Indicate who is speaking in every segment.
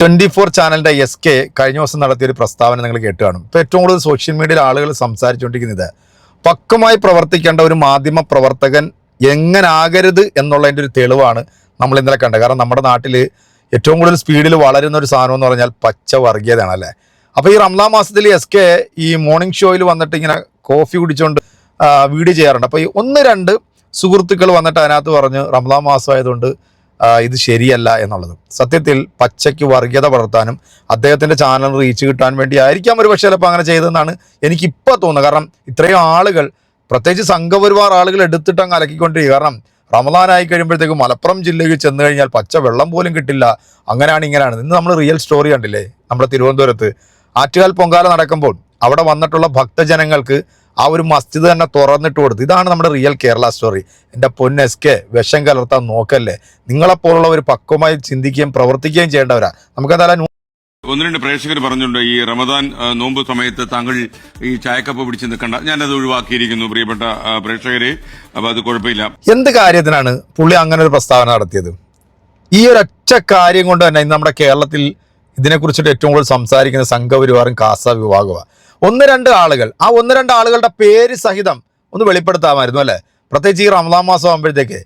Speaker 1: 24 ചാനലിന്റെ SK കഴിഞ്ഞ ദിവസം നടത്തിയൊരു പ്രസ്താവന നിങ്ങൾ കേട്ട് കാണും. ഇപ്പോൾ ഏറ്റവും കൂടുതൽ സോഷ്യൽ മീഡിയയിൽ ആളുകൾ സംസാരിച്ചുകൊണ്ടിരിക്കുന്നത് പക്വമായി പ്രവർത്തിക്കേണ്ട ഒരു മാധ്യമ പ്രവർത്തകൻ എങ്ങനാകരുത് എന്നുള്ളതിൻ്റെ ഒരു തെളിവാണ് നമ്മൾ ഇന്നലെ കണ്ടത്. കാരണം നമ്മുടെ നാട്ടിൽ ഏറ്റവും കൂടുതൽ സ്പീഡിൽ വളരുന്ന ഒരു സാധനം എന്ന് പറഞ്ഞാൽ പച്ച വർഗീയതയാണ് അല്ലേ. അപ്പോൾ ഈ റംസാൻ മാസത്തിൽ SK ഈ മോർണിംഗ് ഷോയിൽ വന്നിട്ട് ഇങ്ങനെ കോഫി കുടിച്ചുകൊണ്ട് വീഡിയോ ചെയ്യാറുണ്ട്. അപ്പോൾ ഈ 1-2 സുഹൃത്തുക്കൾ വന്നിട്ട് അതിനകത്ത് പറഞ്ഞ് റംസാൻ മാസമായതുകൊണ്ട് ഇത് ശരിയല്ല എന്നുള്ളത്. സത്യത്തിൽ പച്ചയ്ക്ക് വർഗീയത വളർത്താനും അദ്ദേഹത്തിൻ്റെ ചാനൽ റീച്ച് കിട്ടാൻ വേണ്ടി ആയിരിക്കാം ഒരു പക്ഷേ ചിലപ്പോൾ അങ്ങനെ ചെയ്തതെന്നാണ് എനിക്കിപ്പോൾ തോന്നുന്നത്. കാരണം ഇത്രയും ആളുകൾ, പ്രത്യേകിച്ച് സംഘപരിവാർ ആളുകൾ എടുത്തിട്ട് അങ്ങ് അലക്കിക്കൊണ്ടിരിക്കുക. കാരണം റമദാനായി കഴിയുമ്പോഴത്തേക്കും മലപ്പുറം ജില്ലയിൽ ചെന്ന് കഴിഞ്ഞാൽ പച്ച വെള്ളം പോലും കിട്ടില്ല, അങ്ങനെയാണ് ഇങ്ങനെയാണ്. ഇന്ന് നമ്മൾ റിയൽ സ്റ്റോറി കണ്ടില്ലേ, നമ്മുടെ തിരുവനന്തപുരത്ത് ആറ്റുകാൽ പൊങ്കാല നടക്കുമ്പോൾ അവിടെ വന്നിട്ടുള്ള ഭക്തജനങ്ങൾക്ക് ആ ഒരു മസ്ജിദ് തന്നെ തുറന്നിട്ട് കൊടുത്തു. ഇതാണ് നമ്മുടെ റിയൽ കേരള സ്റ്റോറി. എൻ്റെ പൊന്ന് SK, വിഷം കലർത്താൻ നോക്കല്ലേ. നിങ്ങളെപ്പോലുള്ളവർ പക്വമായി ചിന്തിക്കുകയും പ്രവർത്തിക്കുകയും ചെയ്യേണ്ടവരാ. നമുക്കെന്തായാലും
Speaker 2: 1-2 പ്രേക്ഷകർ പറഞ്ഞിട്ടുണ്ട്, ഈ റമദാൻ നോമ്പ് സമയത്ത് താങ്കൾ ഈ ചായക്കപ്പ് പിടിച്ച് നിൽക്കണ്ട, ഞാനത് ഒഴിവാക്കിയിരിക്കുന്നു പ്രിയപ്പെട്ട പ്രേക്ഷകരെ. അപ്പൊ അത് കുഴപ്പമില്ല.
Speaker 1: എന്ത് കാര്യത്തിനാണ് പുള്ളി അങ്ങനെ ഒരു പ്രസ്താവന നടത്തിയത്? ഈ ഒരൊറ്റ കാര്യം കൊണ്ട് തന്നെ ഇന്ന് നമ്മുടെ കേരളത്തിൽ ഇതിനെക്കുറിച്ചിട്ട് ഏറ്റവും കൂടുതൽ സംസാരിക്കുന്ന സംഘപരിവാറും കാസ വിഭാഗമാണ്. 1-2 ആളുകൾ, ആ 1-2 ആളുകളുടെ പേര് സഹിതം ഒന്ന് വെളിപ്പെടുത്താമായിരുന്നു അല്ലേ. പ്രത്യേകിച്ച് ഈ റമദാൻ മാസം ആകുമ്പോഴത്തേക്ക്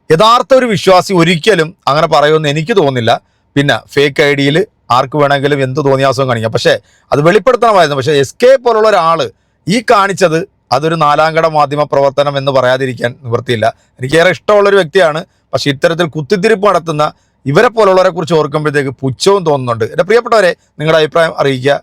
Speaker 1: യഥാർത്ഥ ഒരു വിശ്വാസി ഒരിക്കലും അങ്ങനെ പറയുമെന്ന് എനിക്ക് തോന്നുന്നില്ല. പിന്നെ ഫേക്ക് ഐഡിയിൽ ആർക്ക് വേണമെങ്കിലും എന്ത് തോന്നിയാസവും കാണിക്കാം, പക്ഷേ അത് വെളിപ്പെടുത്തണമായിരുന്നു. പക്ഷേ SK പോലുള്ള ഒരാൾ ഈ കാണിച്ചത് അതൊരു 4-കട മാധ്യമ പ്രവർത്തനം എന്ന് പറയാതിരിക്കാൻ നിവൃത്തിയില്ല. എനിക്കേറെ ഇഷ്ടമുള്ളൊരു വ്യക്തിയാണ്. പക്ഷേ ഇത്തരത്തിൽ കുത്തിത്തിരിപ്പ് നടത്തുന്ന ഇവരെ പോലുള്ളവരെ കുറിച്ച് ഓർക്കുമ്പോഴത്തേക്ക് പുച്ഛവും തോന്നുന്നുണ്ട്. എൻ്റെ പ്രിയപ്പെട്ടവരെ, നിങ്ങളുടെ അഭിപ്രായം അറിയിക്കുക.